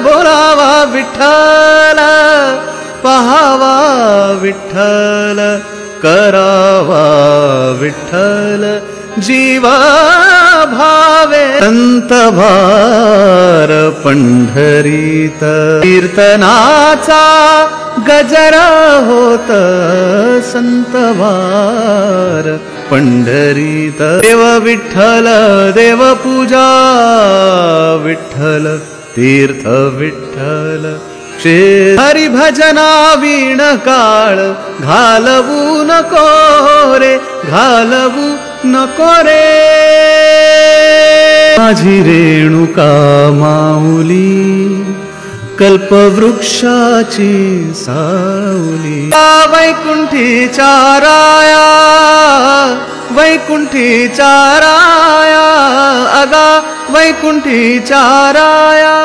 बोलावा विठ्ठल, पहावा विठ्ठल, करावा विठ्ठल, जीवा भावे संत भार पंढरीत। कीर्तनाचा गजर होत संत भार पंढरीत। देव विठ्ठल देव पूजा विठ्ठल, तीर्थ विठ्ठल, हरी भजना वीण काळ घालवू नको रे, घालवू नको रे। माझी रेणुका माऊली कल्पवृक्षाची सावली। वैकुंठीच्या राया, वैकुंठीच्या राया, अगा वैकुंठीच्या राया।